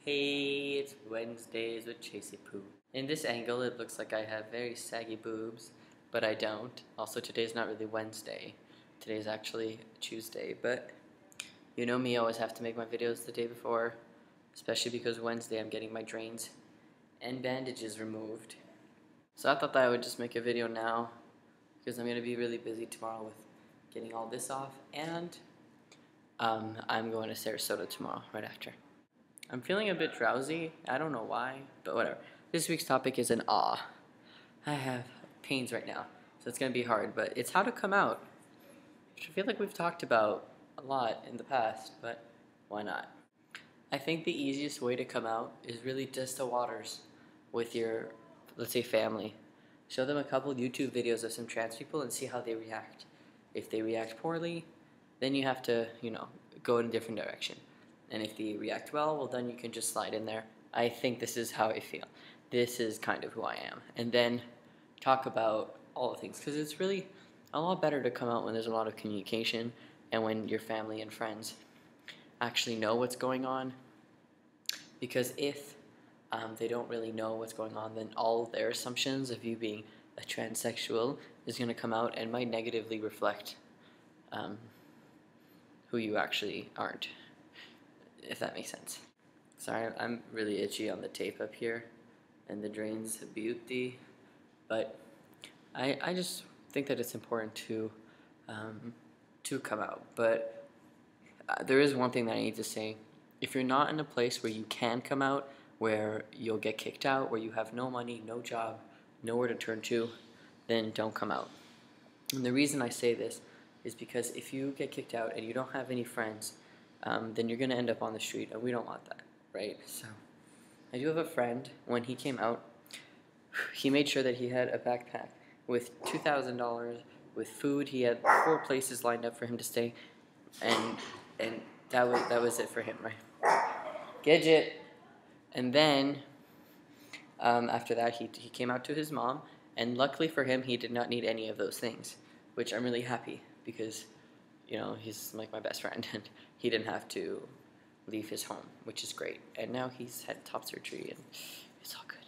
Hey, it's Wednesdays with Chasey Poo. In this angle, it looks like I have very saggy boobs, but I don't. Also, today's not really Wednesday. Today's actually Tuesday, but you know me, I always have to make my videos the day before, especially because Wednesday I'm getting my drains and bandages removed. So I thought that I would just make a video now, because I'm going to be really busy tomorrow with getting all this off, and I'm going to Sarasota tomorrow, right after. I'm feeling a bit drowsy. I don't know why, but whatever. This week's topic is an awe. I have pains right now, so it's going to be hard, but it's how to come out, which I feel like we've talked about a lot in the past, but why not? I think the easiest way to come out is really test the waters with your, let's say, family. Show them a couple YouTube videos of some trans people and see how they react. If they react poorly, then you have to, go in a different direction. And if they react well, then you can just slide in there. I think this is how I feel. This is kind of who I am. And then talk about all the things. Because it's really a lot better to come out when there's a lot of communication and when your family and friends actually know what's going on. Because if they don't really know what's going on, then all their assumptions of you being a transsexual is going to come out and might negatively reflect who you actually aren't, if that makes sense. Sorry, I'm really itchy on the tape up here, and the drain's beauty, but I just think that it's important to come out. But there is one thing that I need to say. If you're not in a place where you can come out, where you'll get kicked out, where you have no money, no job, nowhere to turn to, then don't come out. And the reason I say this is because if you get kicked out and you don't have any friends, then you're going to end up on the street, and we don't want that, right? So I do have a friend. When he came out, he made sure that he had a backpack with $2,000 with food. He had 4 places lined up for him to stay, and that was it for him, right? Gidget. And then after that, he came out to his mom, and luckily for him, he did not need any of those things, which I'm really happy because, he's like my best friend, and he didn't have to leave his home, which is great. And now he's had top surgery, and it's all good.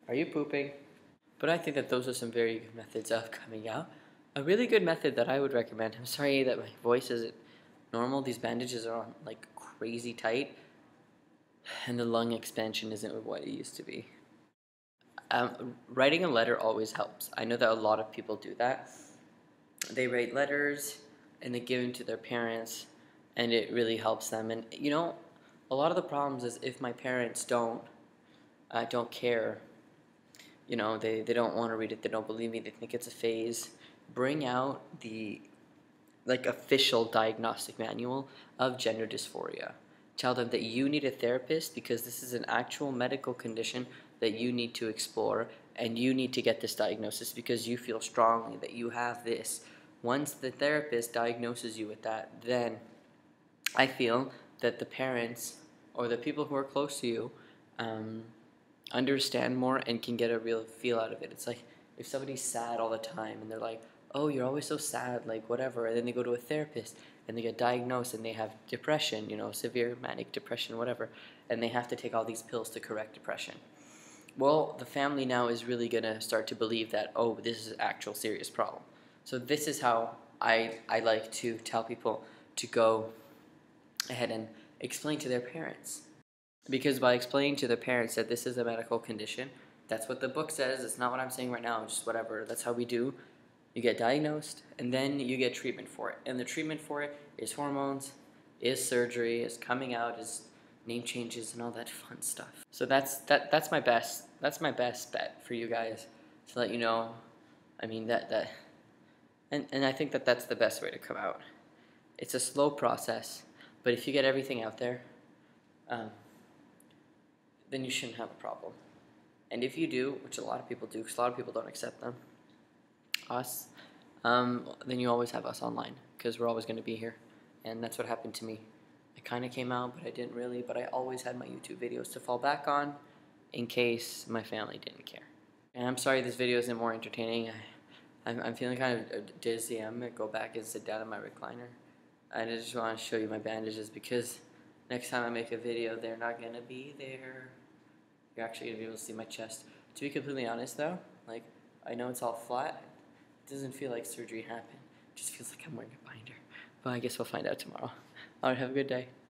Are you pooping? But I think that those are some very good methods of coming out. A really good method that I would recommend. I'm sorry that my voice isn't normal. These bandages are on like crazy tight, and the lung expansion isn't what it used to be. Writing a letter always helps. I know that a lot of people do that. They write letters and they give them to their parents, and it really helps them. And a lot of the problems is if my parents don't care, they don't want to read it, they don't believe me, they think it's a phase. Bring out the official diagnostic manual of gender dysphoria. Tell them that you need a therapist because this is an actual medical condition that you need to explore, and you need to get this diagnosis because you feel strongly that you have this. Once the therapist diagnoses you with that, then I feel that the parents or the people who are close to you understand more and can get a real feel out of it. It's like if somebody's sad all the time and they're like, oh, you're always so sad, like whatever, and then they go to a therapist and they get diagnosed and they have depression, severe manic depression, whatever, and they have to take all these pills to correct depression. Well, the family now is really going to start to believe that, oh, this is an actual serious problem. So this is how I like to tell people to go ahead and explain to their parents. Because by explaining to their parents that this is a medical condition, that's what the book says, it's not what I'm saying right now, just whatever, that's how we do. You get diagnosed, and then you get treatment for it. And the treatment for it is hormones, is surgery, is coming out, is name changes, and all that fun stuff. So that's my best bet for you guys to let you know. I mean and I think that that's the best way to come out. It's a slow process, but if you get everything out there, then you shouldn't have a problem. And if you do, which a lot of people do, because a lot of people don't accept them, us, then you always have us online, because we're always going to be here. And that's what happened to me. I kind of came out, but I didn't really, but I always had my YouTube videos to fall back on in case my family didn't care. And I'm sorry this video isn't more entertaining. I'm feeling kind of dizzy. I'm going to go back and sit down in my recliner. I just want to show you my bandages because next time I make a video, they're not gonna be there. You're actually gonna be able to see my chest. To be completely honest though, like, I know it's all flat. It doesn't feel like surgery happened. It just feels like I'm wearing a binder. But I guess we'll find out tomorrow. Alright, have a good day.